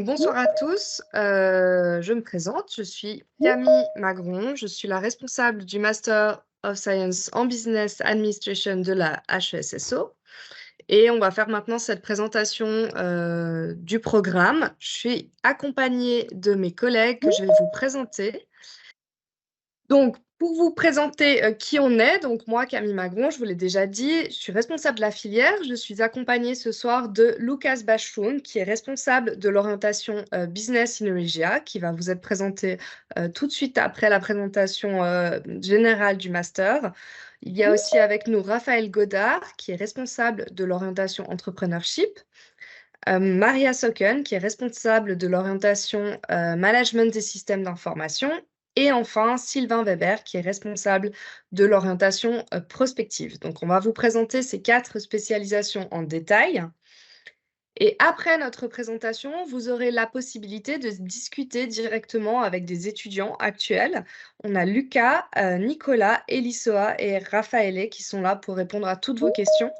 Bonsoir à tous, je me présente, je suis Camille Magron, je suis la responsable du Master of Science en Business Administration de la HESSO et on va faire maintenant cette présentation du programme. Je suis accompagnée de mes collègues que je vais vous présenter. Donc, pour vous présenter qui on est, donc moi, Camille Magron, je vous l'ai déjà dit, je suis responsable de la filière. Je suis accompagnée ce soir de Lucas Bachroun, qui est responsable de l'orientation Business in Regia, qui va vous être présenté tout de suite après la présentation générale du master. Il y a aussi avec nous Raphaël Godard, qui est responsable de l'orientation Entrepreneurship. Maria Socken, qui est responsable de l'orientation Management des systèmes d'information. Et enfin, Sylvain Weber, qui est responsable de l'orientation prospective. Donc, on va vous présenter ces 4 spécialisations en détail. Et après notre présentation, vous aurez la possibilité de discuter directement avec des étudiants actuels. On a Lucas, Nicolas, Elissoa et Raphaël qui sont là pour répondre à toutes vos questions.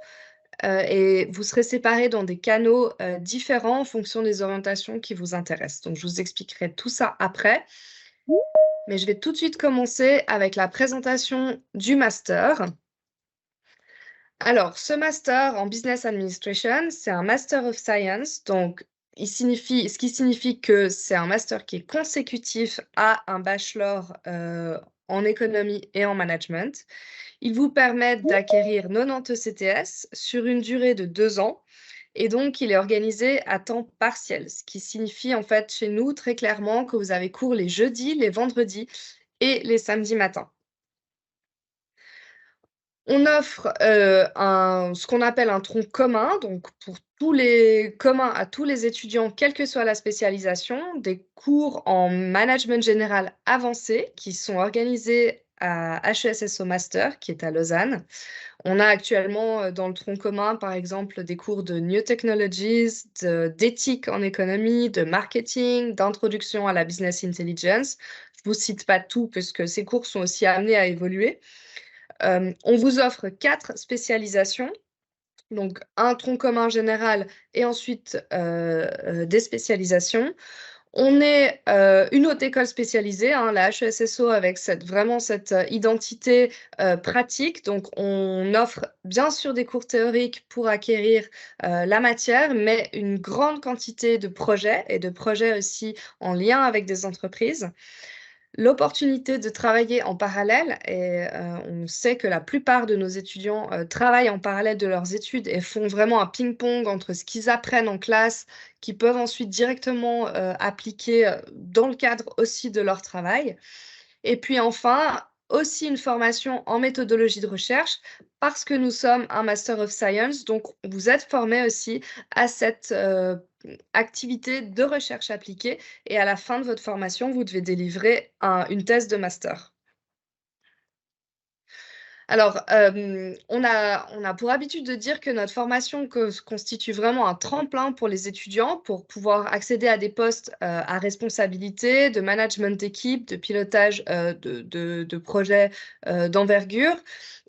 Et vous serez séparés dans des canaux différents en fonction des orientations qui vous intéressent. Donc, je vous expliquerai tout ça après. Mais je vais tout de suite commencer avec la présentation du master. Alors, ce master en Business Administration, c'est un Master of Science. Donc, ce qui signifie que c'est un master qui est consécutif à un bachelor en économie et en management. Il vous permet d'acquérir 90 ECTS sur une durée de 2 ans. Et donc, il est organisé à temps partiel, ce qui signifie en fait chez nous très clairement que vous avez cours les jeudis, les vendredis et les samedis matins. On offre ce qu'on appelle un tronc commun, donc commun à tous les étudiants, quelle que soit la spécialisation, des cours en management général avancé qui sont organisés à HESSO Master, qui est à Lausanne. On a actuellement dans le tronc commun, par exemple, des cours de New Technologies, d'éthique en économie, de marketing, d'introduction à la business intelligence. Je ne vous cite pas tout puisque ces cours sont aussi amenés à évoluer. On vous offre 4 spécialisations, donc un tronc commun général et ensuite des spécialisations. On est une haute école spécialisée, hein, la HESSO, avec vraiment cette identité pratique. Donc, on offre bien sûr des cours théoriques pour acquérir la matière, mais une grande quantité de projets et de projets aussi en lien avec des entreprises. L'opportunité de travailler en parallèle, et on sait que la plupart de nos étudiants travaillent en parallèle de leurs études et font vraiment un ping-pong entre ce qu'ils apprennent en classe, qu'ils peuvent ensuite directement appliquer dans le cadre aussi de leur travail. Et puis enfin, aussi une formation en méthodologie de recherche, parce que nous sommes un Master of Science, donc vous êtes formé aussi à cette activité de recherche appliquée, et à la fin de votre formation, vous devez délivrer une thèse de master. Alors, on a pour habitude de dire que notre formation constitue vraiment un tremplin pour les étudiants pour pouvoir accéder à des postes à responsabilité, de management d'équipe, de pilotage de projets d'envergure.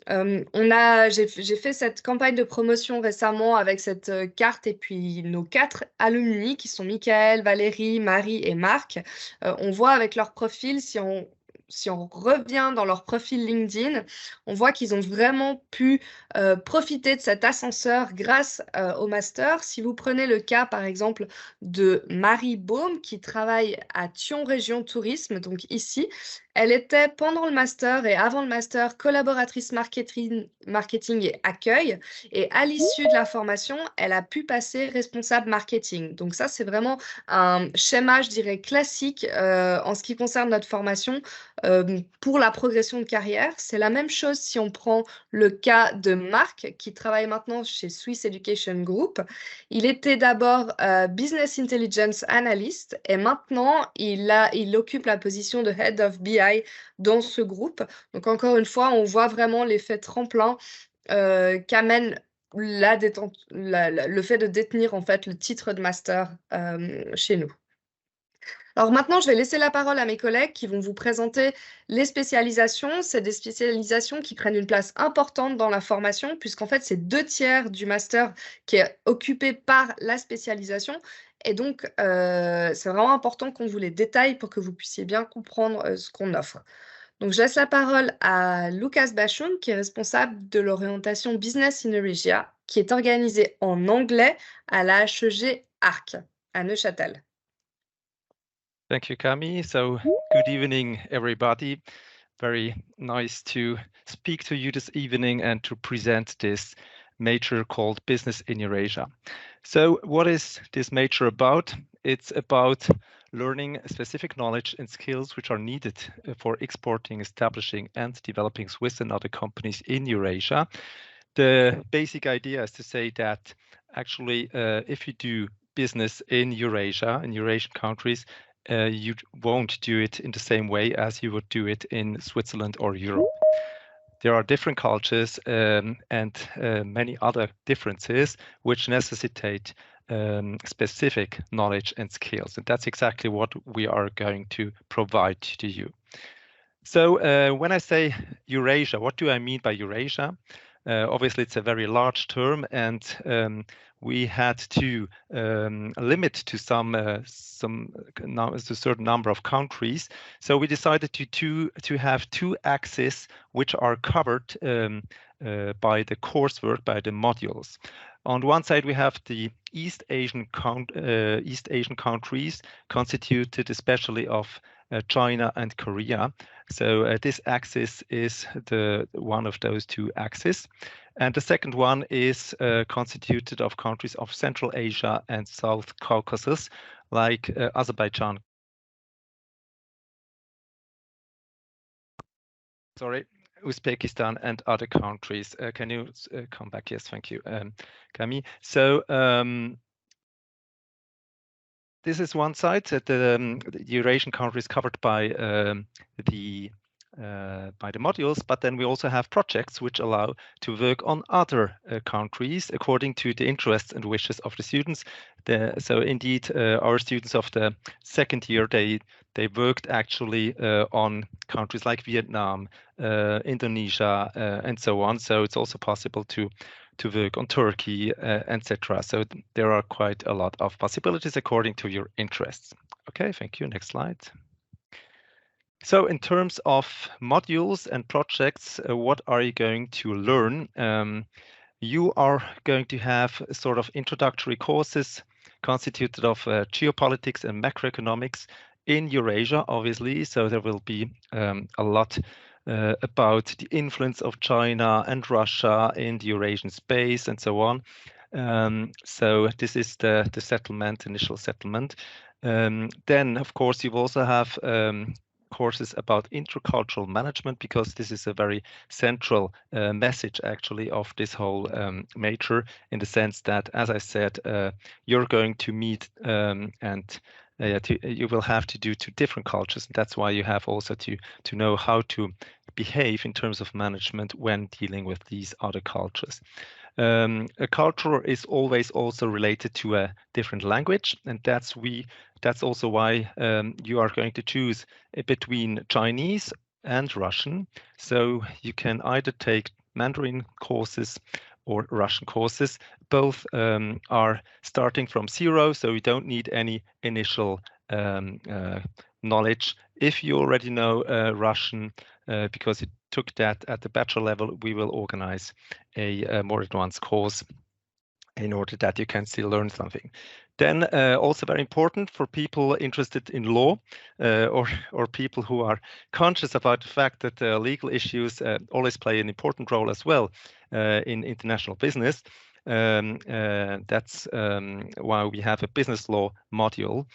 J'ai fait cette campagne de promotion récemment avec cette carte et puis nos 4 alumni qui sont Michael, Valérie, Marie et Marc. On voit avec leur profil, si on revient dans leur profil LinkedIn, on voit qu'ils ont vraiment pu profiter de cet ascenseur grâce au master. Si vous prenez le cas, par exemple, de Marie Baume, qui travaille à Thion Région Tourisme, donc ici, elle était pendant le master et avant le master collaboratrice marketing et accueil. Et à l'issue de la formation, elle a pu passer responsable marketing. Donc ça, c'est vraiment un schéma, je dirais, classique en ce qui concerne notre formation pour la progression de carrière. C'est la même chose si on prend le cas de Marc, qui travaille maintenant chez Swiss Education Group. Il était d'abord Business Intelligence Analyst et maintenant, il occupe la position de Head of BI dans ce groupe. Donc, encore une fois, on voit vraiment l'effet tremplin qu'amène le fait de détenir en fait le titre de master chez nous. Alors maintenant, je vais laisser la parole à mes collègues qui vont vous présenter les spécialisations. C'est des spécialisations qui prennent une place importante dans la formation, puisqu'en fait, c'est 2 tiers du master qui est occupé par la spécialisation. Et donc, c'est vraiment important qu'on vous les détaille pour que vous puissiez bien comprendre ce qu'on offre. Donc, je laisse la parole à Lucas Bachoun, qui est responsable de l'orientation Business in Eurasia, qui est organisée en anglais à la HEG Arc, à Neuchâtel. Thank you, Cami. So, good evening, everybody. Very nice to speak to you this evening and to present this major called Business in Eurasia. So, what is this major about? It's about learning specific knowledge and skills which are needed for exporting, establishing, and developing Swiss and other companies in Eurasia. The basic idea is to say that actually, if you do business in Eurasia, in Eurasian countries, you won't do it in the same way as you would do it in Switzerland or Europe. There are different cultures and many other differences which necessitate specific knowledge and skills. And that's exactly what we are going to provide to you. So when I say Eurasia, what do I mean by Eurasia? Obviously, it's a very large term, and we had to limit to a certain number of countries. So we decided to have 2 axes which are covered by the coursework, by the modules. On one side, we have the East Asian countries, constituted especially of China and Korea. So this axis is one of those 2 axes. And the second one is constituted of countries of Central Asia and South Caucasus, like Azerbaijan. Uzbekistan and other countries. Can you come back? Yes, thank you, Cami. So this is one side, the Eurasian countries covered by the modules, but then we also have projects which allow to work on other countries according to the interests and wishes of the students. So indeed, our students of the second year, they worked actually on countries like Vietnam, Indonesia, and so on. So it's also possible to work on Turkey, etc. So there are quite a lot of possibilities according to your interests. Okay, thank you. Next slide. So in terms of modules and projects, what are you going to learn? You are going to have sort of introductory courses constituted of geopolitics and macroeconomics in Eurasia, obviously. So there will be a lot about the influence of China and Russia in the Eurasian space and so on. So this is the initial settlement. Then, of course, you also have courses about intercultural management, because this is a very central message actually of this whole major, in the sense that, as I said, you're going to meet and you will have to do 2 different cultures. And that's why you have also to know how to behave in terms of management when dealing with these other cultures. A culture is always also related to a different language, and that's also why you are going to choose between Chinese and Russian. So you can either take Mandarin courses or Russian courses. Both are starting from 0, so you don't need any initial knowledge. If you already know Russian, because you took that at the bachelor level, we will organize a more advanced course in order that you can still learn something. Then also very important for people interested in law or people who are conscious about the fact that legal issues always play an important role as well in international business. That's why we have a business law module.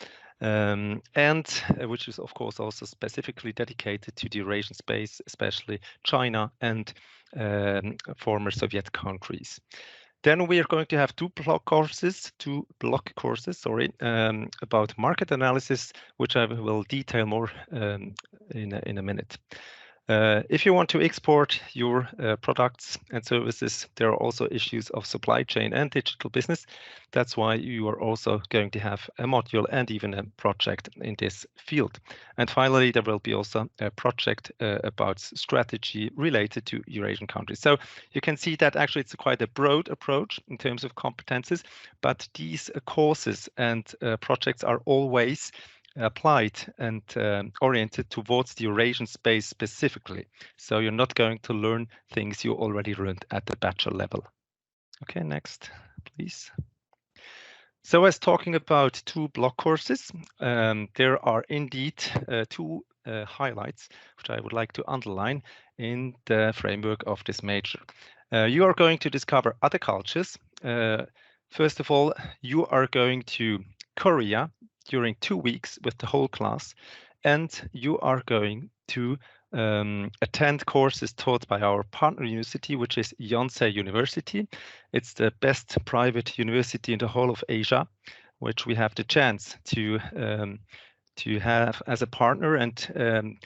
And which is, of course, also specifically dedicated to the Eurasian space, especially China and former Soviet countries. Then we are going to have 2 block courses, about market analysis, which I will detail more in a minute. If you want to export your products and services, there are also issues of supply chain and digital business. That's why you are also going to have a module and even a project in this field. And finally, there will be also a project about strategy related to Eurasian countries. So you can see that actually it's quite a broad approach in terms of competences, but these courses and projects are always applied and oriented towards the Eurasian space specifically. So you're not going to learn things you already learned at the bachelor level. Okay, next, please. So as talking about 2 block courses, there are indeed 2 highlights which I would like to underline in the framework of this major. You are going to discover other cultures. First of all, you are going to Korea during 2 weeks with the whole class, and you are going to attend courses taught by our partner university, which is Yonsei University. It's the best private university in the whole of Asia, which we have the chance to have as a partner, and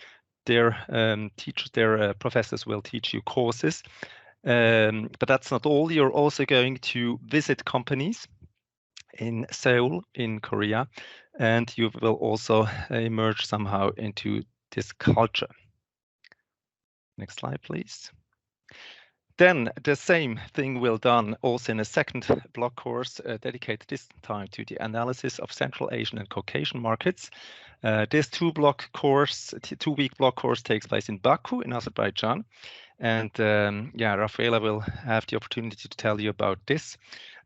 their teachers, their professors will teach you courses. But that's not all. You're also going to visit companies in Seoul, in Korea, and you will also emerge somehow into this culture. Next slide, please. Then the same thing will done also in a second block course dedicated this time to the analysis of Central Asian and Caucasian markets. This 2-week block course takes place in Baku in Azerbaijan. And yeah, Rafaela will have the opportunity to tell you about this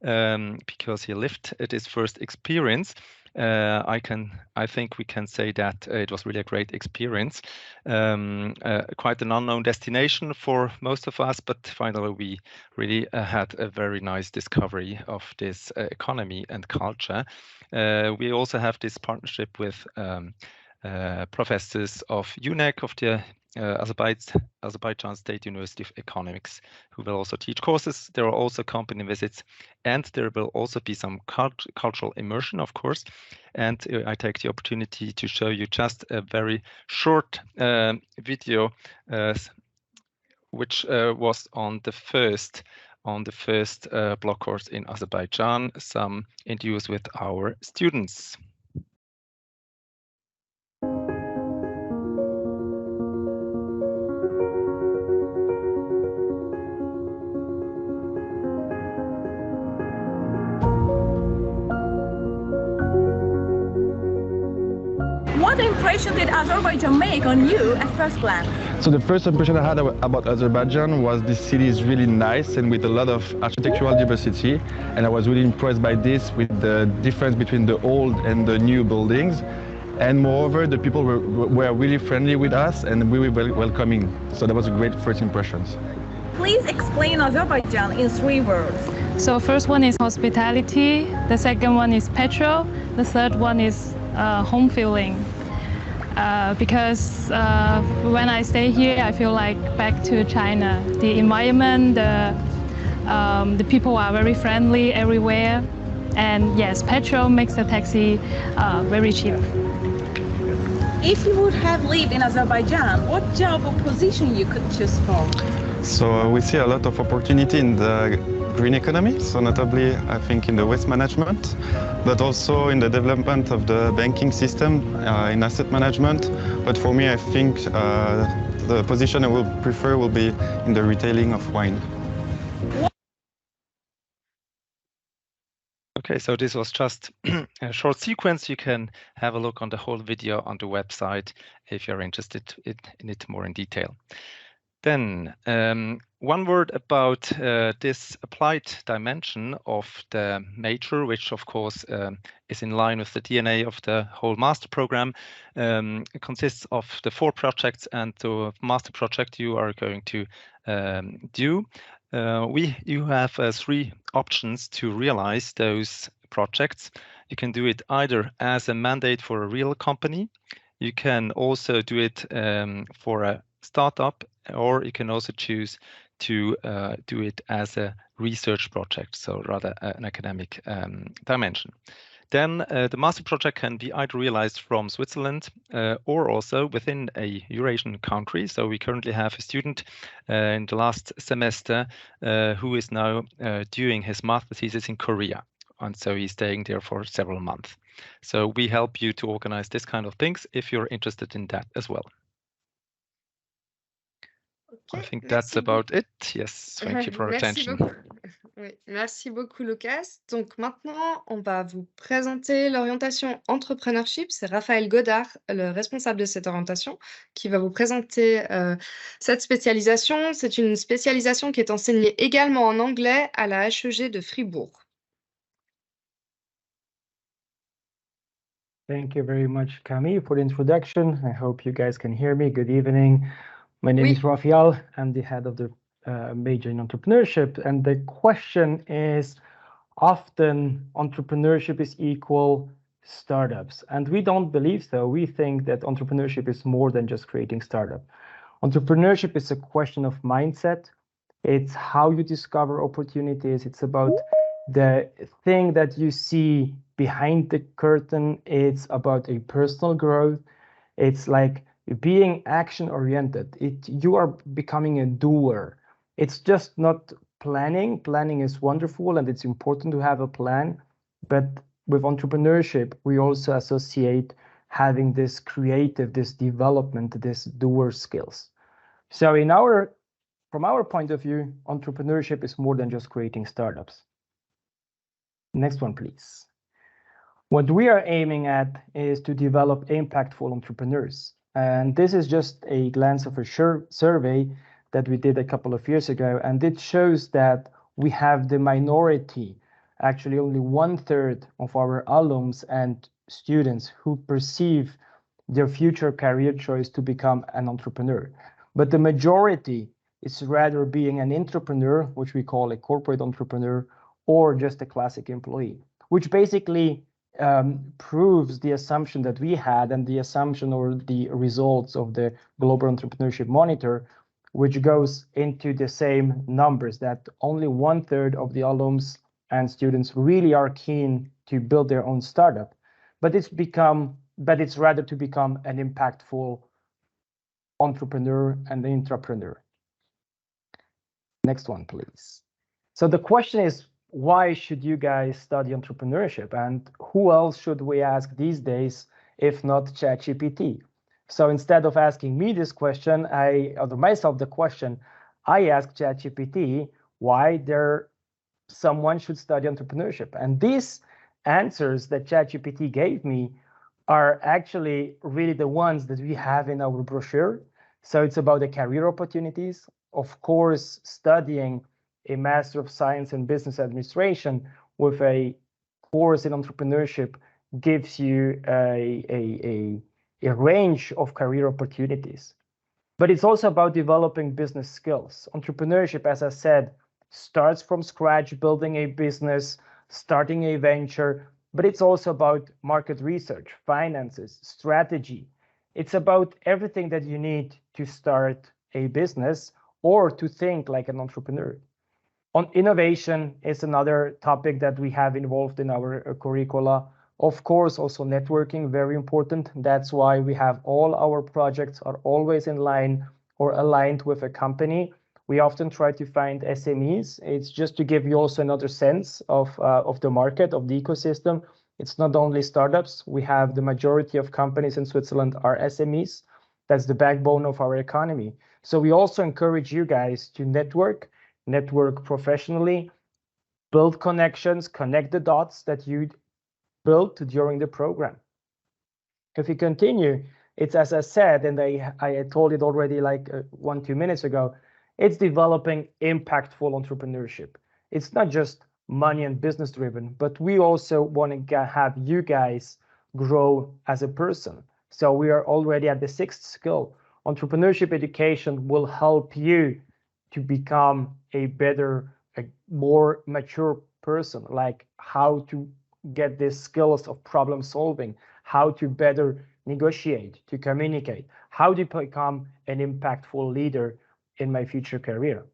because he lived this first experience. I think we can say that it was really a great experience. Quite an unknown destination for most of us, but finally we really had a very nice discovery of this economy and culture. We also have this partnership with professors of UNEC, of the Azerbaijan State University of Economics, who will also teach courses. There are also company visits, and there will also be some cultural immersion, of course. And I take the opportunity to show you just a very short video, which was on the first block course in Azerbaijan, some interviews with our students. What impression did Azerbaijan make on you at first glance? So the first impression I had about Azerbaijan was this city is really nice and with a lot of architectural diversity, and I was really impressed by this, with the difference between the old and the new buildings. And moreover, the people were really friendly with us and really welcoming. So that was a great first impressions. Please explain Azerbaijan in 3 words. So first one is hospitality, the second one is petrol, the third one is home feeling. Because when I stay here, I feel like back to China. The environment, the people are very friendly everywhere. And yes, petrol makes the taxi very cheap. If you would have lived in Azerbaijan, what job or position you could choose for? So we see a lot of opportunity in the green economy, so notably I think in the waste management, but also in the development of the banking system, in asset management. But for me, I think the position I will prefer will be in the retailing of wine. Okay, so this was just a short sequence. You can have a look on the whole video on the website if you're interested in it more in detail. Then one word about this applied dimension of the major, which of course is in line with the DNA of the whole master program. It consists of the 4 projects and the master project you are going to do. You have 3 options to realize those projects. You can do it either as a mandate for a real company. You can also do it for a startup, or you can also choose to do it as a research project, so rather an academic dimension. then the master project can be either realized from Switzerland or also within a Eurasian country. So we currently have a student in the last semester who is now doing his master thesis in Korea. And so he's staying there for several months. So we help you to organize this kind of things if you're interested in that as well. Ok, I think that's about it. Yes, thank you for your Merci attention. beaucoup. Oui, merci beaucoup, Lucas. Donc maintenant, on va vous présenter l'orientation entrepreneurship. C'est Raphaël Godard, le responsable de cette orientation, qui va vous présenter cette spécialisation. C'est une spécialisation qui est enseignée également en anglais à la HEG de Fribourg. Thank you very much, Camille, for the introduction. I hope you guys can hear me. Good evening. My name is Raphael. I'm the head of the major in entrepreneurship. And the question is, often entrepreneurship is equal startups. And we don't believe so. We think that entrepreneurship is more than just creating startup. Entrepreneurship is a question of mindset. It's how you discover opportunities. It's about the thing that you see behind the curtain. It's about a personal growth. It's like being action-oriented. You are becoming a doer. It's just not planning. Planning is wonderful and it's important to have a plan. But with entrepreneurship, we also associate having this creative, this development, this doer skills. So from our point of view, entrepreneurship is more than just creating startups. Next one, please. What we are aiming at is to develop impactful entrepreneurs. And this is just a glance of a survey that we did a couple of years ago. And it shows that we have the minority, actually only 1/3 of our alums and students who perceive their future career choice to become an entrepreneur. But the majority is rather being an entrepreneur, which we call a corporate entrepreneur, or just a classic employee, which basically proves the assumption that we had and the assumption or the results of the Global Entrepreneurship Monitor, which goes into the same numbers, that only 1/3 of the alums and students really are keen to build their own startup, but it's rather to become an impactful entrepreneur and intrapreneur. Next one, please. So the question is, why should you guys study entrepreneurship? And who else should we ask these days if not ChatGPT? So instead of asking me this question, I asked ChatGPT why someone should study entrepreneurship. And these answers that ChatGPT gave me are actually really the ones that we have in our brochure. So it's about the career opportunities. Of course, studying a Master of Science in Business Administration with a course in entrepreneurship gives you a range of career opportunities. But it's also about developing business skills. Entrepreneurship, as I said, starts from scratch, building a business, starting a venture, but it's also about market research, finances, strategy. It's about everything that you need to start a business or to think like an entrepreneur. On innovation is another topic that we have involved in our curricula. Of course, also networking, very important. That's why we have all our projects are always in line or aligned with a company. We often try to find SMEs. It's just to give you also another sense of the market, of the ecosystem. It's not only startups. We have the majority of companies in Switzerland are SMEs. That's the backbone of our economy. So we also encourage you guys to network professionally, build connections, connect the dots that you built during the program. If you continue, it's as I said, and I told it already like 1-2 minutes ago, it's developing impactful entrepreneurship. It's not just money and business driven, but we also want to have you guys grow as a person. So we are already at the 6th skill. Entrepreneurship education will help you to become a better, a more mature person, like how to get the skills of problem solving, how to better negotiate, to communicate, how to become an impactful leader in my future career.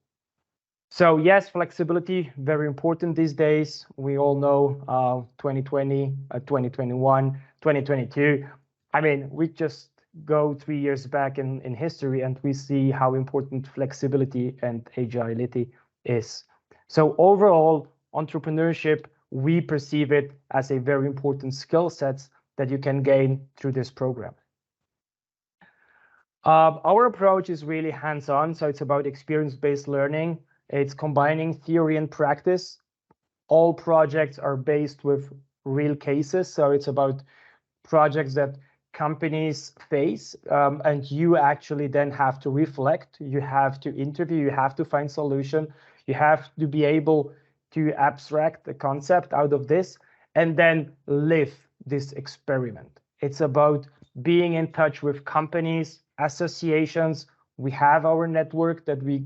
So yes, flexibility, very important these days. We all know 2020, 2021, 2022. I mean, we just go 3 years back in history and we see how important flexibility and agility is. So overall, entrepreneurship, we perceive it as a very important skill set that you can gain through this program. Our approach is really hands-on, so it's about experience-based learning. It's combining theory and practice. All projects are based with real cases, so it's about projects that companies face, and you actually then have to reflect, you have to interview, you have to find solution, you have to be able to abstract the concept out of this, and then live this experiment. It's about being in touch with companies, associations. We have our network that we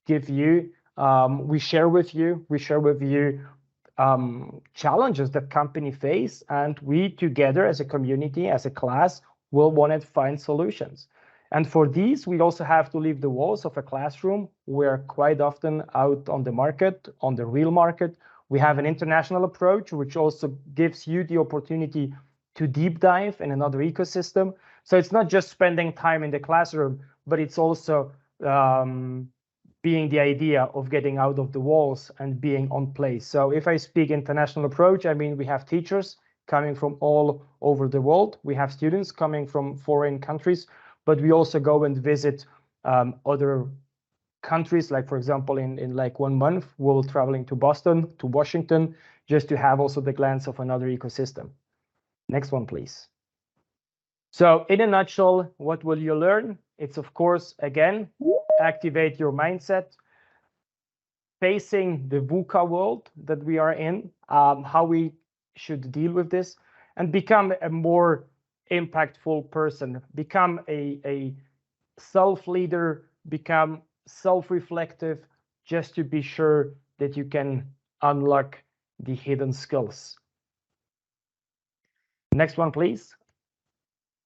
give you, we share with you challenges that company face, and we together as a community, as a class, will want to find solutions. And for these, we also have to leave the walls of a classroom. We're quite often out on the market, on the real market. We have an international approach, which also gives you the opportunity to deep dive in another ecosystem. So it's not just spending time in the classroom, but it's also being the idea of getting out of the walls and being on place. So if I speak international approach, I mean, we have teachers coming from all over the world. We have students coming from foreign countries, but we also go and visit other countries. Like, for example, in like 1 month, we'll traveling to Boston, to Washington, just to have also the glance of another ecosystem. Next one, please. So in a nutshell, what will you learn? It's, of course, again, activate your mindset, facing the VUCA world that we are in, how we should deal with this, and become a more impactful person, become a self-leader, become self-reflective, just to be sure that you can unlock the hidden skills. Next one, please.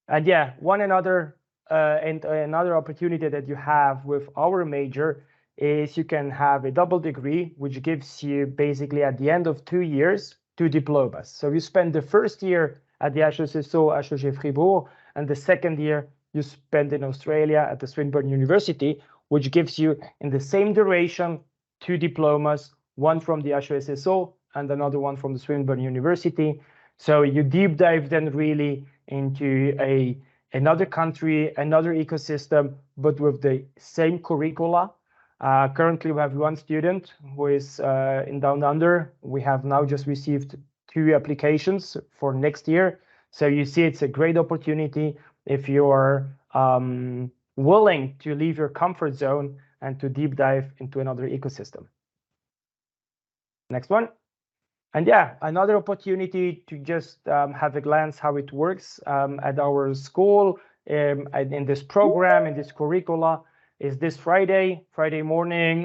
And yeah, another opportunity that you have with our major is you can have a double degree, which gives you basically at the end of 2 years, 2 diplomas. So you spend the first year at the HESSO, HEG Fribourg, and the second year you spend in Australia at the Swinburne University, which gives you in the same duration 2 diplomas, one from the HESSO and another one from the Swinburne University. So you deep dive then really into another country, another ecosystem, but with the same curricula. Currently, we have 1 student who is in Down Under. We have now just received 2 applications for next year. So you see, it's a great opportunity if you are willing to leave your comfort zone and to deep dive into another ecosystem. Next one. And yeah, another opportunity to just have a glance how it works at our school in this program, in this curricula, is this Friday morning.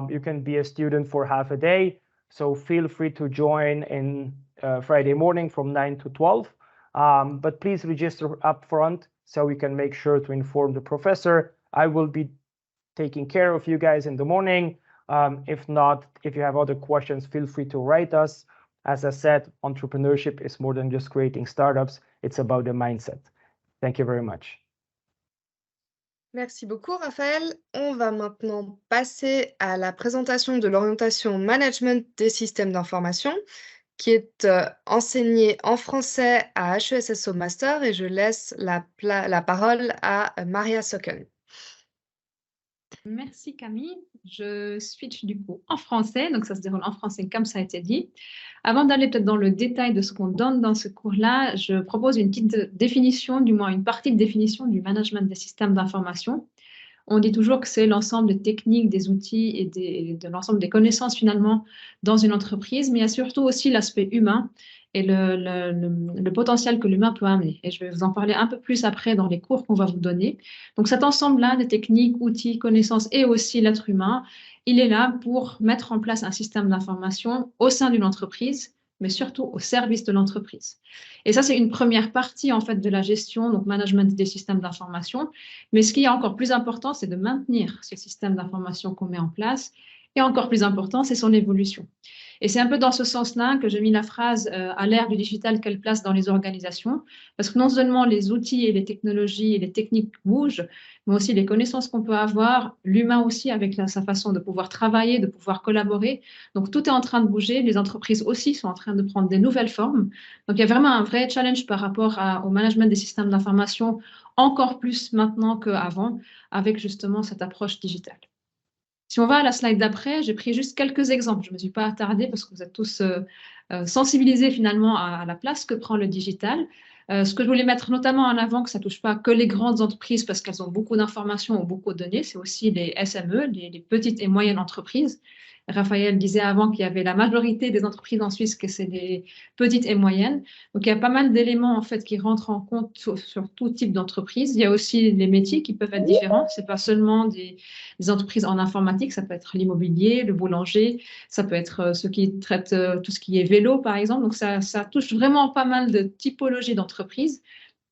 You can be a student for half a day. So feel free to join in Friday morning from 9 to 12. But please register up front so we can make sure to inform the professor. I will be taking care of you guys in the morning. If not, if you have other questions, feel free to write us. As I said, entrepreneurship is more than just creating startups. It's about the mindset. Thank you very much. Merci beaucoup, Raphaël. On va maintenant passer à la présentation de l'orientation management des systèmes d'information, qui est enseignée en français à HESSO Master, et je laisse la parole à Maria Socken. Merci Camille. Je switch du coup en français, donc ça se déroule en français comme ça a été dit. Avant d'aller peut-être dans le détail de ce qu'on donne dans ce cours-là, je propose une petite définition, du moins une partie de définition du management des systèmes d'information. On dit toujours que c'est l'ensemble des techniques, des outils et de l'ensemble des connaissances finalement dans une entreprise, mais il y a surtout aussi l'aspect humain et le potentiel que l'humain peut amener. Et je vais vous en parler un peu plus après dans les cours qu'on va vous donner. Donc cet ensemble-là des techniques, outils, connaissances et aussi l'être humain, il est là pour mettre en place un système d'information au sein d'une entreprise, mais surtout au service de l'entreprise. Et ça, c'est une première partie en fait de la gestion, donc management des systèmes d'information. Mais ce qui est encore plus important, c'est de maintenir ce système d'information qu'on met en place Et encore plus important, c'est son évolution. Et c'est un peu dans ce sens-là que j'ai mis la phrase à l'ère du digital, quelle place dans les organisations? Parce que non seulement les outils et les technologies et les techniques bougent, mais aussi les connaissances qu'on peut avoir, l'humain aussi avec sa façon de pouvoir travailler, de pouvoir collaborer. Donc tout est en train de bouger, les entreprises aussi sont en train de prendre des nouvelles formes. Donc il y a vraiment un vrai challenge par rapport au management des systèmes d'information, encore plus maintenant qu'avant, avec justement cette approche digitale. Si on va à la slide d'après, j'ai pris juste quelques exemples. Je ne me suis pas attardée parce que vous êtes tous sensibilisés finalement à la place que prend le digital. Ce que je voulais mettre notamment en avant, que ça ne touche pas que les grandes entreprises parce qu'elles ont beaucoup d'informations ou beaucoup de données, c'est aussi les SME, les petites et moyennes entreprises. Raphaël disait avant qu'il y avait la majorité des entreprises en Suisse que c'est des petites et moyennes. Donc, il y a pas mal d'éléments en fait qui rentrent en compte sur tout type d'entreprise. Il y a aussi les métiers qui peuvent être différents. C'est pas seulement des entreprises en informatique, ça peut être l'immobilier, le boulanger, ça peut être ceux qui traitent tout ce qui est vélo, par exemple. Donc, ça touche vraiment pas mal de typologies d'entreprises.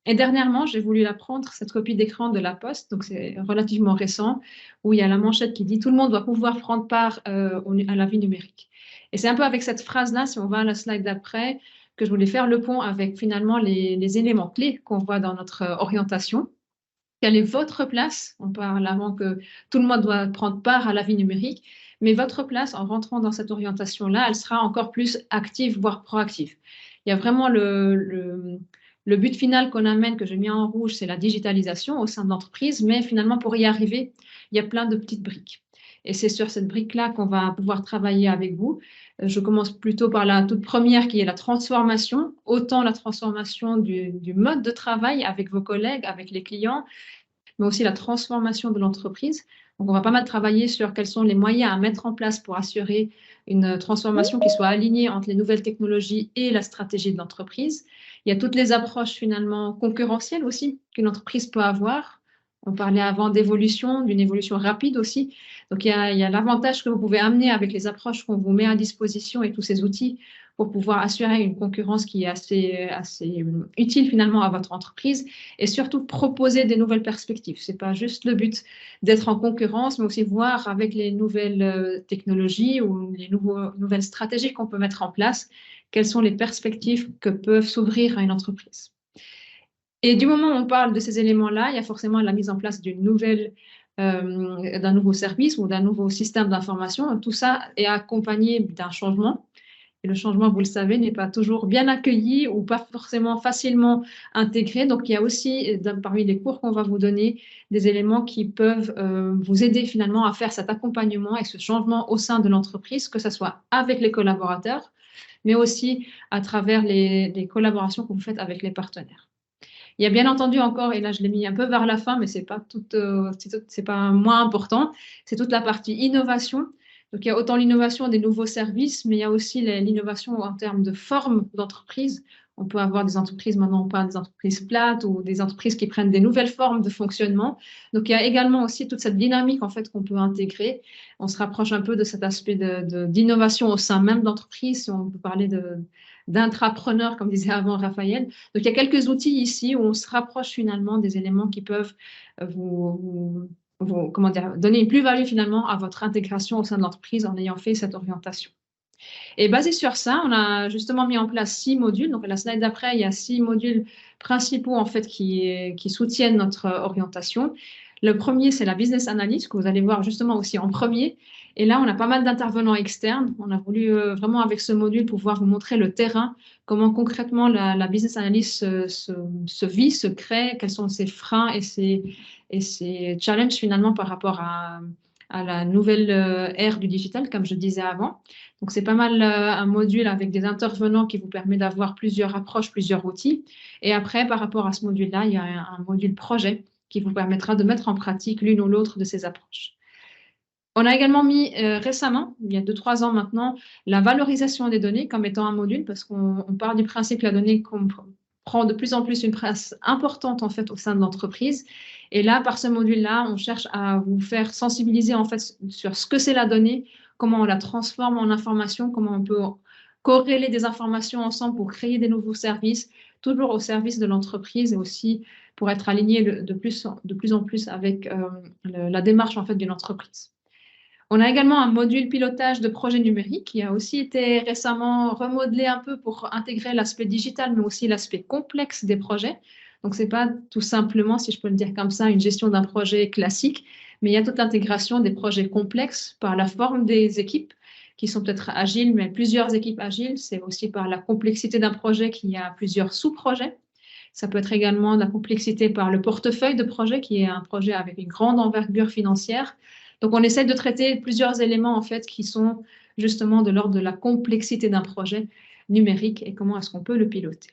Et dernièrement, j'ai voulu la prendre, cette copie d'écran de La Poste, donc c'est relativement récent, où il y a la manchette qui dit « Tout le monde doit pouvoir prendre part à la vie numérique ». Et c'est un peu avec cette phrase-là, si on va à la slide d'après, que je voulais faire le pont avec finalement les éléments clés qu'on voit dans notre orientation. Quelle est votre place? On parle avant que tout le monde doit prendre part à la vie numérique, mais votre place, en rentrant dans cette orientation-là, elle sera encore plus active, voire proactive. Il y a vraiment le but final qu'on amène, que j'ai mis en rouge, c'est la digitalisation au sein de l'entreprise, mais finalement, pour y arriver, il y a plein de petites briques. Et c'est sur cette brique-là qu'on va pouvoir travailler avec vous. Je commence plutôt par la toute première qui est la transformation, autant la transformation du mode de travail avec vos collègues, avec les clients, mais aussi la transformation de l'entreprise. Donc, on va pas mal travailler sur quels sont les moyens à mettre en place pour assurer une transformation qui soit alignée entre les nouvelles technologies et la stratégie de l'entreprise. Il y a toutes les approches finalement concurrentielles aussi qu'une entreprise peut avoir. On parlait avant d'évolution, d'une évolution rapide aussi. Donc, il y a l'avantage que vous pouvez amener avec les approches qu'on vous met à disposition et tous ces outils pour pouvoir assurer une concurrence qui est assez utile finalement à votre entreprise et surtout proposer des nouvelles perspectives. Ce n'est pas juste le but d'être en concurrence, mais aussi voir avec les nouvelles technologies ou les nouvelles stratégies qu'on peut mettre en place, quelles sont les perspectives que peuvent s'ouvrir à une entreprise. Et du moment où on parle de ces éléments-là, il y a forcément la mise en place d'un nouveau service ou d'un nouveau système d'information. Tout ça est accompagné d'un changement. Et le changement, vous le savez, n'est pas toujours bien accueilli ou pas forcément facilement intégré. Donc, il y a aussi, parmi les cours qu'on va vous donner, des éléments qui peuvent vous aider finalement à faire cet accompagnement et ce changement au sein de l'entreprise, que ce soit avec les collaborateurs, mais aussi à travers les collaborations que vous faites avec les partenaires. Il y a bien entendu encore, et là je l'ai mis un peu vers la fin, mais c'est pas moins important, c'est toute la partie innovation. Donc, il y a autant l'innovation des nouveaux services, mais il y a aussi l'innovation en termes de forme d'entreprise. On peut avoir des entreprises, maintenant on parle des entreprises plates ou des entreprises qui prennent des nouvelles formes de fonctionnement. Donc, il y a également aussi toute cette dynamique en fait qu'on peut intégrer. On se rapproche un peu de cet aspect d'innovation au sein même d'entreprise, si on peut parler d'intrapreneurs, comme disait avant Raphaël. Donc, il y a quelques outils ici où on se rapproche finalement des éléments qui peuvent donner une plus-value finalement à votre intégration au sein de l'entreprise en ayant fait cette orientation. Et basé sur ça, on a justement mis en place 6 modules. Donc, à la slide d'après, il y a 6 modules principaux en fait qui soutiennent notre orientation. Le premier, c'est la business analyst, que vous allez voir justement aussi en premier. Et là, on a pas mal d'intervenants externes. On a voulu vraiment, avec ce module, pouvoir vous montrer le terrain, comment concrètement la business analyst se vit, se crée, quels sont ses freins et ses challenges finalement par rapport à la nouvelle ère du digital, comme je disais avant. Donc, c'est pas mal un module avec des intervenants qui vous permet d'avoir plusieurs approches, plusieurs outils. Et après, par rapport à ce module-là, il y a un module projet qui vous permettra de mettre en pratique l'une ou l'autre de ces approches. On a également mis récemment, il y a 2-3 ans maintenant, la valorisation des données comme étant un module parce qu'on part du principe que la donnée prend de plus en plus une place importante en fait au sein de l'entreprise. Et là, par ce module-là, on cherche à vous faire sensibiliser en fait sur ce que c'est la donnée, comment on la transforme en information, comment on peut corréler des informations ensemble pour créer des nouveaux services, toujours au service de l'entreprise et aussi pour être aligné de plus en plus avec la démarche en fait d'une entreprise. On a également un module pilotage de projet numérique qui a aussi été récemment remodelé un peu pour intégrer l'aspect digital, mais aussi l'aspect complexe des projets. Donc, ce n'est pas tout simplement, si je peux le dire comme ça, une gestion d'un projet classique, mais il y a toute l'intégration des projets complexes par la forme des équipes qui sont peut-être agiles, mais plusieurs équipes agiles. C'est aussi par la complexité d'un projet qui a plusieurs sous-projets. Ça peut être également de la complexité par le portefeuille de projet, qui est un projet avec une grande envergure financière. Donc, on essaie de traiter plusieurs éléments, en fait, qui sont justement de l'ordre de la complexité d'un projet numérique et comment est-ce qu'on peut le piloter.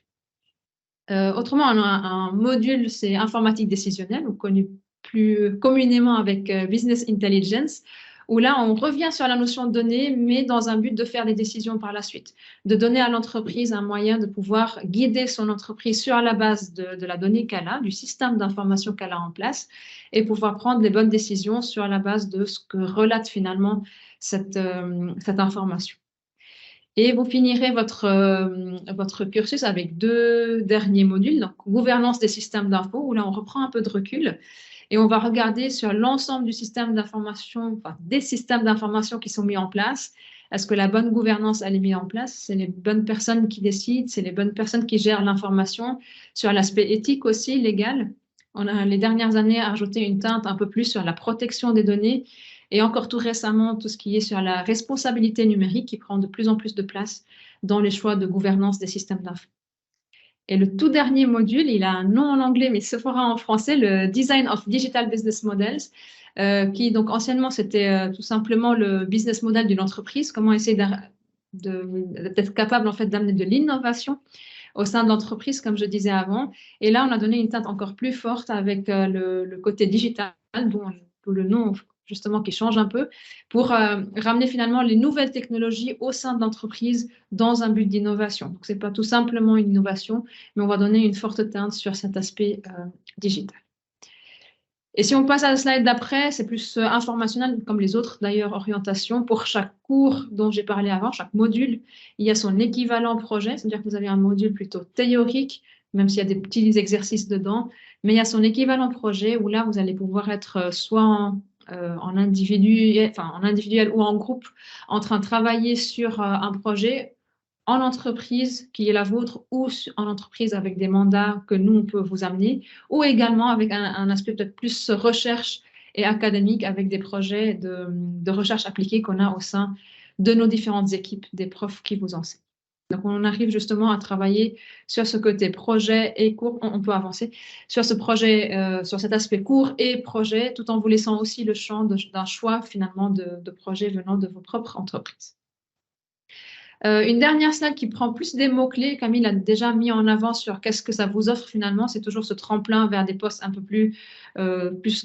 Autrement, on a un module, c'est informatique décisionnelle, ou connu plus communément avec Business Intelligence, où là, on revient sur la notion de données, mais dans un but de faire des décisions par la suite, de donner à l'entreprise un moyen de pouvoir guider son entreprise sur la base de la donnée qu'elle a, du système d'information qu'elle a en place, et pouvoir prendre les bonnes décisions sur la base de ce que relate finalement cette information. Et vous finirez votre cursus avec 2 derniers modules, donc gouvernance des systèmes d'info, où là, on reprend un peu de recul et on va regarder sur l'ensemble du système d'information, enfin, des systèmes d'information qui sont mis en place. Est-ce que la bonne gouvernance, elle est mise en place? C'est les bonnes personnes qui décident, c'est les bonnes personnes qui gèrent l'information. Sur l'aspect éthique aussi, légal, on a les dernières années ajouté une teinte un peu plus sur la protection des données et encore tout récemment, tout ce qui est sur la responsabilité numérique qui prend de plus en plus de place dans les choix de gouvernance des systèmes d'info. Et le tout dernier module, il a un nom en anglais, mais ce sera en français, le Design of Digital Business Models, qui donc anciennement, c'était tout simplement le business model d'une entreprise, comment essayer d'être capable en fait d'amener de l'innovation au sein de l'entreprise, comme je disais avant. Et là, on a donné une teinte encore plus forte avec le côté digital, dont le nom justement qui change un peu, pour ramener finalement les nouvelles technologies au sein de l'entreprise dans un but d'innovation. Donc, ce n'est pas tout simplement une innovation, mais on va donner une forte teinte sur cet aspect digital. Et si on passe à la slide d'après, c'est plus informationnel, comme les autres d'ailleurs orientations. Pour chaque cours dont j'ai parlé avant, chaque module, il y a son équivalent projet, c'est-à-dire que vous avez un module plutôt théorique, même s'il y a des petits exercices dedans, mais il y a son équivalent projet où là, vous allez pouvoir être soit en individuel ou en groupe en train de travailler sur un projet en entreprise qui est la vôtre ou en entreprise avec des mandats que nous, on peut vous amener, ou également avec un aspect peut-être plus recherche et académique avec des projets de recherche appliquée qu'on a au sein de nos différentes équipes, des profs qui vous enseignent. Donc, on arrive justement à travailler sur ce côté projet et cours. On peut avancer sur ce projet, sur cet aspect cours et projet, tout en vous laissant aussi le champ d'un choix finalement de projets venant de vos propres entreprises. Une dernière slide qui prend plus des mots-clés, Camille a déjà mis en avant sur qu'est-ce que ça vous offre finalement, c'est toujours ce tremplin vers des postes un peu plus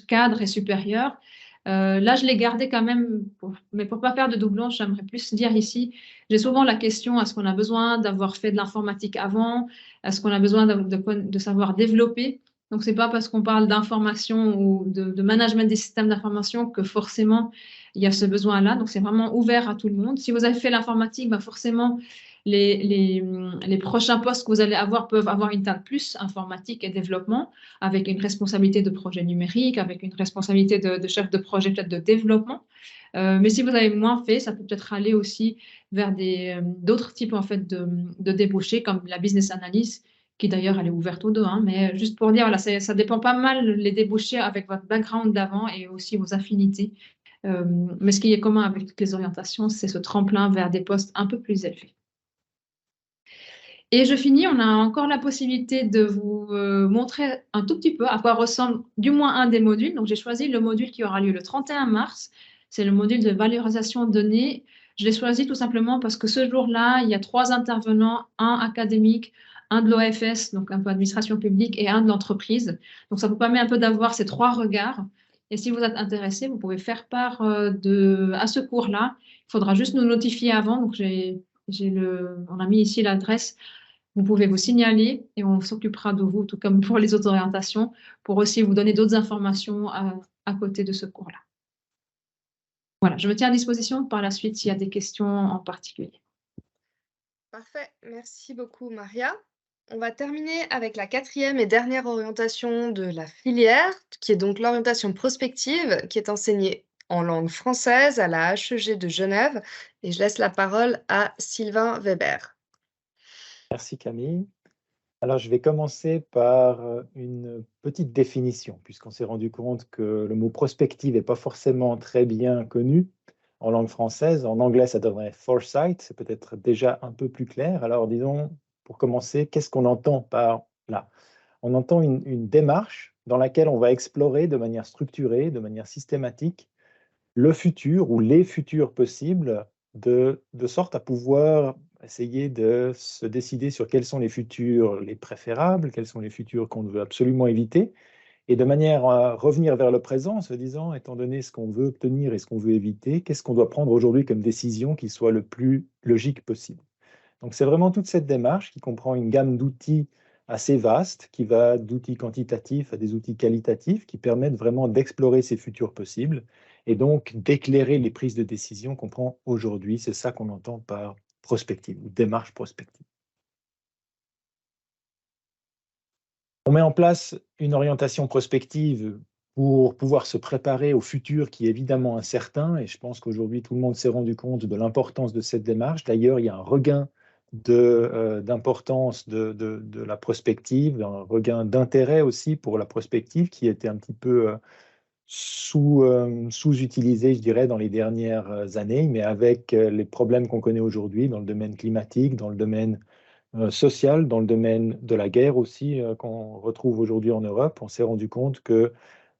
cadres et supérieurs. Là, je l'ai gardé quand même, mais pour ne pas faire de doublons, j'aimerais plus dire ici, j'ai souvent la question, est-ce qu'on a besoin d'avoir fait de l'informatique avant? Est-ce qu'on a besoin de savoir développer? Donc, ce n'est pas parce qu'on parle d'information ou de management des systèmes d'information que forcément, il y a ce besoin-là. Donc, c'est vraiment ouvert à tout le monde. Si vous avez fait l'informatique, bah forcément, les prochains postes que vous allez avoir peuvent avoir une teinte plus informatique et développement, avec une responsabilité de projet numérique, avec une responsabilité de chef de projet peut-être de développement. Mais si vous avez moins fait, ça peut peut-être aller aussi vers d'autres types en fait, de débouchés, comme la business analyst, qui d'ailleurs elle est ouverte aux deux. Hein, mais juste pour dire, voilà, ça dépend pas mal les débouchés avec votre background d'avant et aussi vos affinités. Mais ce qui est commun avec toutes les orientations, c'est ce tremplin vers des postes un peu plus élevés. Et je finis, on a encore la possibilité de vous montrer un tout petit peu à quoi ressemble du moins un des modules. Donc, j'ai choisi le module qui aura lieu le 31 mars. C'est le module de valorisation de données. Je l'ai choisi tout simplement parce que ce jour-là, il y a 3 intervenants, un académique, un de l'OFS, donc un peu administration publique, et un de l'entreprise. Donc, ça vous permet un peu d'avoir ces 3 regards. Et si vous êtes intéressé, vous pouvez faire part à ce cours-là. Il faudra juste nous notifier avant. Donc, on a mis ici l'adresse. Vous pouvez vous signaler et on s'occupera de vous, tout comme pour les autres orientations, pour aussi vous donner d'autres informations à côté de ce cours-là. Voilà, je me tiens à disposition par la suite s'il y a des questions en particulier. Parfait, merci beaucoup Maria. On va terminer avec la 4e et dernière orientation de la filière, qui est donc l'orientation prospective, qui est enseignée en langue française à la HEG de Genève et je laisse la parole à Sylvain Weber. Merci Camille. Alors, je vais commencer par une petite définition, puisqu'on s'est rendu compte que le mot prospective n'est pas forcément très bien connu en langue française. En anglais, ça donnerait foresight, c'est peut-être déjà un peu plus clair. Alors, disons, pour commencer, qu'est-ce qu'on entend par là? On entend une démarche dans laquelle on va explorer de manière structurée, de manière systématique, le futur ou les futurs possibles, de sorte à pouvoir essayer de se décider sur quels sont les futurs les préférables, quels sont les futurs qu'on veut absolument éviter, et de manière à revenir vers le présent en se disant, étant donné ce qu'on veut obtenir et ce qu'on veut éviter, qu'est-ce qu'on doit prendre aujourd'hui comme décision qui soit le plus logique possible. Donc c'est vraiment toute cette démarche qui comprend une gamme d'outils assez vaste, qui va d'outils quantitatifs à des outils qualitatifs, qui permettent vraiment d'explorer ces futurs possibles et donc d'éclairer les prises de décision qu'on prend aujourd'hui. C'est ça qu'on entend par prospective ou démarche prospective. On met en place une orientation prospective pour pouvoir se préparer au futur qui est évidemment incertain, et je pense qu'aujourd'hui tout le monde s'est rendu compte de l'importance de cette démarche. D'ailleurs, il y a un regain d'importance de la prospective, un regain d'intérêt aussi pour la prospective qui était un petit peu sous-utilisé, je dirais, dans les dernières années, mais avec les problèmes qu'on connaît aujourd'hui dans le domaine climatique, dans le domaine social, dans le domaine de la guerre aussi, qu'on retrouve aujourd'hui en Europe, on s'est rendu compte que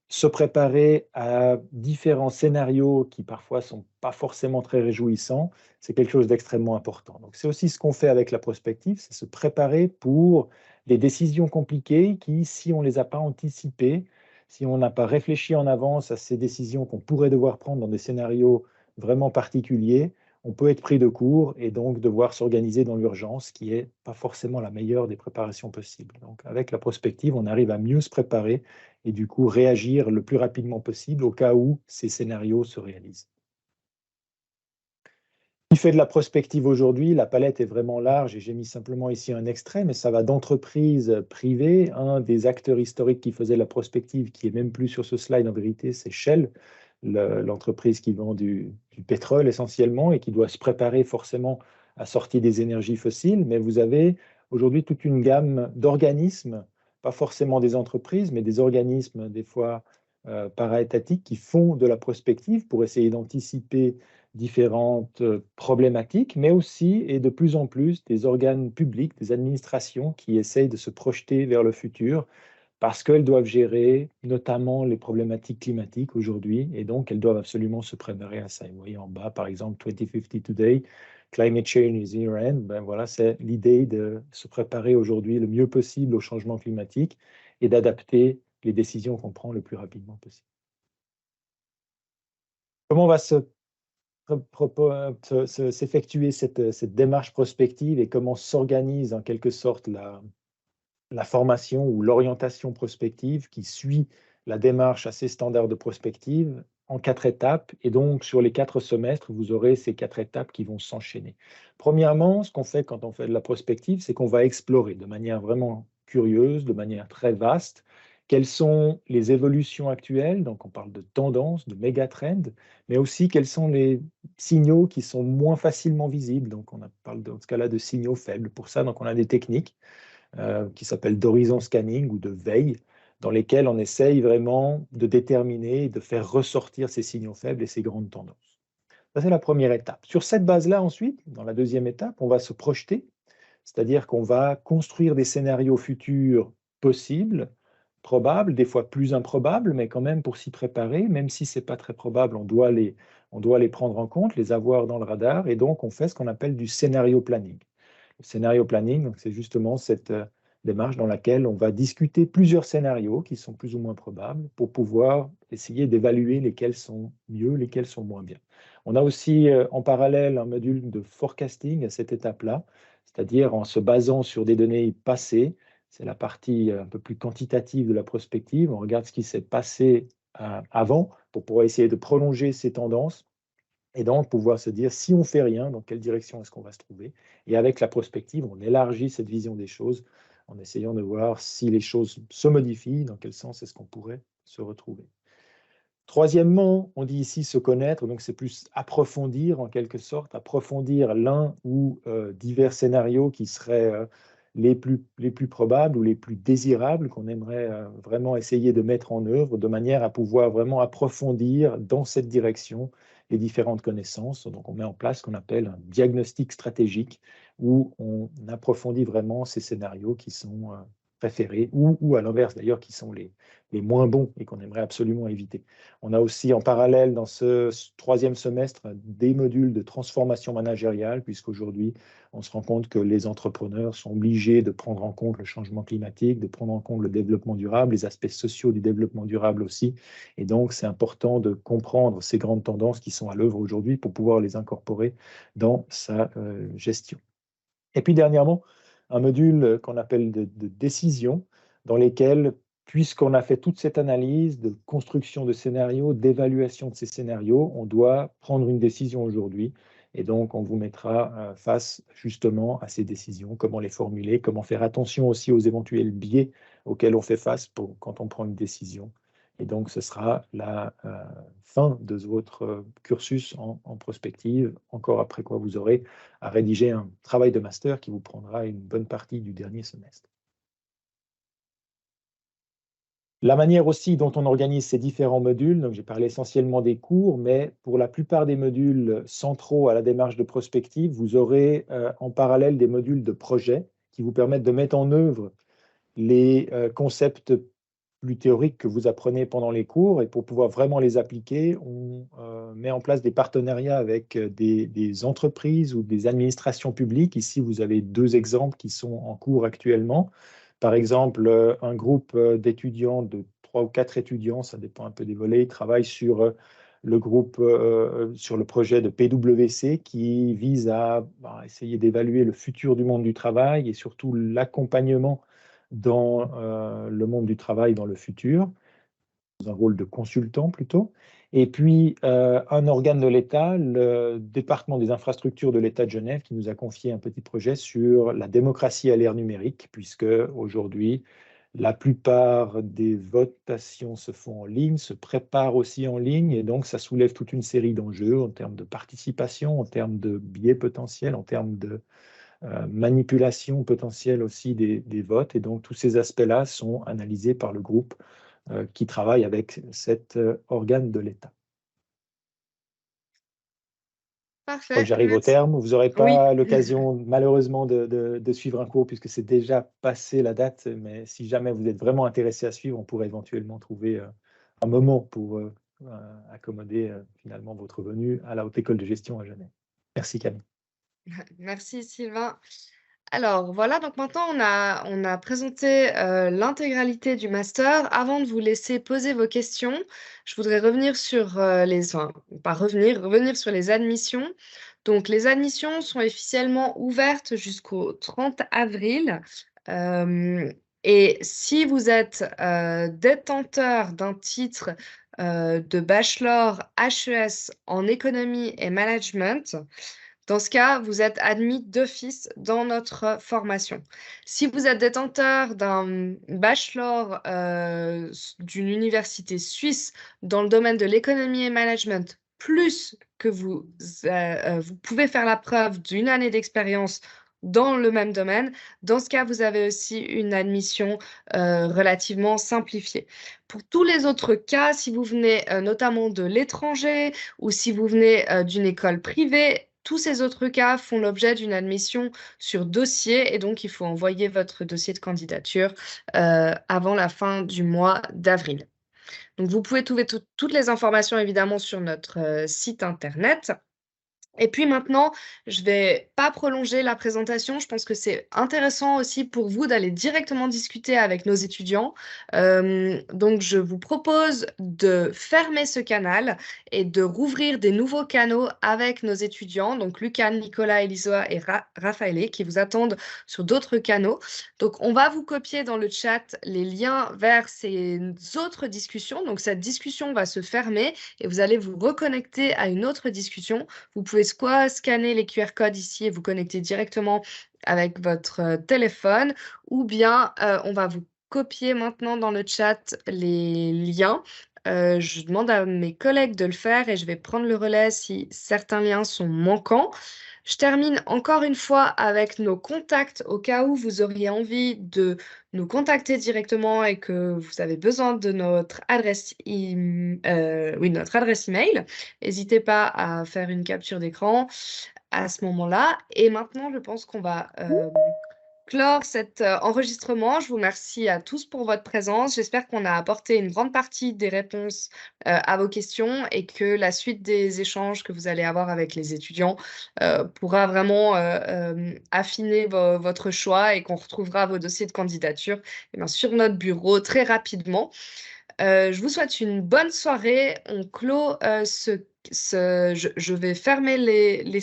se préparer à différents scénarios qui parfois ne sont pas forcément très réjouissants, c'est quelque chose d'extrêmement important. Donc c'est aussi ce qu'on fait avec la prospective, c'est se préparer pour des décisions compliquées qui, si on ne les a pas anticipées, si on n'a pas réfléchi en avance à ces décisions qu'on pourrait devoir prendre dans des scénarios vraiment particuliers, on peut être pris de court et donc devoir s'organiser dans l'urgence, qui n'est pas forcément la meilleure des préparations possibles. Donc avec la prospective, on arrive à mieux se préparer et du coup réagir le plus rapidement possible au cas où ces scénarios se réalisent. Qui fait de la prospective aujourd'hui? La palette est vraiment large et j'ai mis simplement ici un extrait, mais ça va d'entreprises privées. Un des acteurs historiques qui faisait la prospective, qui est même plus sur ce slide en vérité, c'est Shell, l'entreprise qui vend du pétrole essentiellement et qui doit se préparer forcément à sortir des énergies fossiles. Mais vous avez aujourd'hui toute une gamme d'organismes, pas forcément des entreprises, mais des organismes des fois para-étatiques qui font de la prospective pour essayer d'anticiper différentes problématiques, mais aussi et de plus en plus des organes publics, des administrations qui essayent de se projeter vers le futur parce qu'elles doivent gérer notamment les problématiques climatiques aujourd'hui et donc elles doivent absolument se préparer à ça. Et vous voyez en bas, par exemple, 2050 Today, Climate Change is here end. Ben voilà, c'est l'idée de se préparer aujourd'hui le mieux possible au changement climatique et d'adapter les décisions qu'on prend le plus rapidement possible. Comment on va s'effectuer cette démarche prospective et comment s'organise en quelque sorte la formation ou l'orientation prospective qui suit la démarche assez standard de prospective en 4 étapes. Et donc, sur les 4 semestres, vous aurez ces 4 étapes qui vont s'enchaîner. Premièrement, ce qu'on fait quand on fait de la prospective, c'est qu'on va explorer de manière vraiment curieuse, de manière très vaste, quelles sont les évolutions actuelles, donc on parle de tendances, de méga-trends, mais aussi quels sont les signaux qui sont moins facilement visibles. Donc on parle dans ce cas-là de signaux faibles. Pour ça, donc on a des techniques qui s'appellent d'horizon scanning ou de veille, dans lesquelles on essaye vraiment de déterminer et de faire ressortir ces signaux faibles et ces grandes tendances. Ça, c'est la première étape. Sur cette base-là, ensuite, dans la deuxième étape, on va se projeter, c'est-à-dire qu'on va construire des scénarios futurs possibles, probables, des fois plus improbables, mais quand même pour s'y préparer, même si ce n'est pas très probable, on doit les prendre en compte, les avoir dans le radar, et donc on fait ce qu'on appelle du scénario planning. Le scénario planning, c'est justement cette démarche dans laquelle on va discuter plusieurs scénarios qui sont plus ou moins probables pour pouvoir essayer d'évaluer lesquels sont mieux, lesquels sont moins bien. On a aussi en parallèle un module de forecasting à cette étape-là, c'est-à-dire en se basant sur des données passées. C'est la partie un peu plus quantitative de la prospective. On regarde ce qui s'est passé avant pour pouvoir essayer de prolonger ces tendances et donc pouvoir se dire si on ne fait rien, dans quelle direction est-ce qu'on va se trouver. Et avec la prospective, on élargit cette vision des choses en essayant de voir si les choses se modifient, dans quel sens est-ce qu'on pourrait se retrouver. Troisièmement, on dit ici se connaître, donc c'est plus approfondir en quelque sorte, approfondir l'un ou divers scénarios qui seraient les plus probables ou les plus désirables qu'on aimerait vraiment essayer de mettre en œuvre de manière à pouvoir vraiment approfondir dans cette direction les différentes connaissances. Donc on met en place ce qu'on appelle un diagnostic stratégique où on approfondit vraiment ces scénarios qui sont préférés ou à l'inverse d'ailleurs qui sont les moins bons et qu'on aimerait absolument éviter. On a aussi en parallèle dans ce troisième semestre des modules de transformation managériale, puisqu'aujourd'hui, on se rend compte que les entrepreneurs sont obligés de prendre en compte le changement climatique, de prendre en compte le développement durable, les aspects sociaux du développement durable aussi. Et donc, c'est important de comprendre ces grandes tendances qui sont à l'œuvre aujourd'hui pour pouvoir les incorporer dans sa gestion. Et puis, dernièrement, un module qu'on appelle de décision, dans lesquels, puisqu'on a fait toute cette analyse de construction de scénarios, d'évaluation de ces scénarios, on doit prendre une décision aujourd'hui. Et donc, on vous mettra face justement à ces décisions, comment les formuler, comment faire attention aussi aux éventuels biais auxquels on fait face quand on prend une décision. Et donc, ce sera la fin de votre cursus en prospective, encore après quoi vous aurez à rédiger un travail de master qui vous prendra une bonne partie du dernier semestre. La manière aussi dont on organise ces différents modules, donc j'ai parlé essentiellement des cours, mais pour la plupart des modules centraux à la démarche de prospective, vous aurez en parallèle des modules de projet qui vous permettent de mettre en œuvre les concepts plus théoriques que vous apprenez pendant les cours, et pour pouvoir vraiment les appliquer, on met en place des partenariats avec des entreprises ou des administrations publiques. Ici, vous avez 2 exemples qui sont en cours actuellement. Par exemple, un groupe d'étudiants, de 3 ou 4 étudiants, ça dépend un peu des volets, travaillent sur sur le projet de PwC qui vise à essayer d'évaluer le futur du monde du travail et surtout l'accompagnement dans le monde du travail dans le futur, dans un rôle de consultant plutôt. Et puis, un organe de l'État, le département des infrastructures de l'État de Genève, qui nous a confié un petit projet sur la démocratie à l'ère numérique, puisque aujourd'hui, la plupart des votations se font en ligne, se préparent aussi en ligne, et donc ça soulève toute une série d'enjeux en termes de participation, en termes de biais potentiels, en termes de manipulation potentielle aussi des votes. Et donc, tous ces aspects-là sont analysés par le groupe qui travaille avec cet organe de l'État. Parfait. J'arrive au Merci. terme. Vous n'aurez pas Oui. l'occasion, malheureusement, de suivre un cours puisque c'est déjà passé la date. Mais si jamais vous êtes vraiment intéressé à suivre, on pourrait éventuellement trouver un moment pour accommoder finalement votre venue à la Haute École de Gestion à Genève. Merci Camille. Merci Sylvain. Alors voilà, donc maintenant on a présenté l'intégralité du master. Avant de vous laisser poser vos questions, je voudrais revenir sur revenir sur les admissions. Donc les admissions sont officiellement ouvertes jusqu'au 30 avril. Et si vous êtes détenteur d'un titre de bachelor HES en économie et management, dans ce cas, vous êtes admis d'office dans notre formation. Si vous êtes détenteur d'un bachelor d'une université suisse dans le domaine de l'économie et management, plus que vous pouvez faire la preuve d'une année d'expérience dans le même domaine, dans ce cas, vous avez aussi une admission relativement simplifiée. Pour tous les autres cas, si vous venez notamment de l'étranger ou si vous venez d'une école privée, tous ces autres cas font l'objet d'une admission sur dossier et donc il faut envoyer votre dossier de candidature avant la fin du mois d'avril. Donc vous pouvez trouver toutes les informations évidemment sur notre site internet. Et puis maintenant, je ne vais pas prolonger la présentation. Je pense que c'est intéressant aussi pour vous d'aller directement discuter avec nos étudiants. Donc, je vous propose de fermer ce canal et de rouvrir des nouveaux canaux avec nos étudiants, donc Lucas, Nicolas, Elisoa et Raphaël, qui vous attendent sur d'autres canaux. Donc, on va vous copier dans le chat les liens vers ces autres discussions. Donc, cette discussion va se fermer et vous allez vous reconnecter à une autre discussion. Vous pouvez soit scanner les QR codes ici et vous connecter directement avec votre téléphone, ou bien on va vous copier maintenant dans le chat les liens Je demande à mes collègues de le faire et je vais prendre le relais si certains liens sont manquants. Je termine encore une fois avec nos contacts au cas où vous auriez envie de nous contacter directement et que vous avez besoin de notre adresse notre adresse email. N'hésitez pas à faire une capture d'écran à ce moment-là. Et maintenant, je pense qu'on va clore cet enregistrement. Je vous remercie à tous pour votre présence. J'espère qu'on a apporté une grande partie des réponses à vos questions et que la suite des échanges que vous allez avoir avec les étudiants pourra vraiment affiner votre choix et qu'on retrouvera vos dossiers de candidature sur notre bureau très rapidement. Je vous souhaite une bonne soirée. On clôt je vais fermer les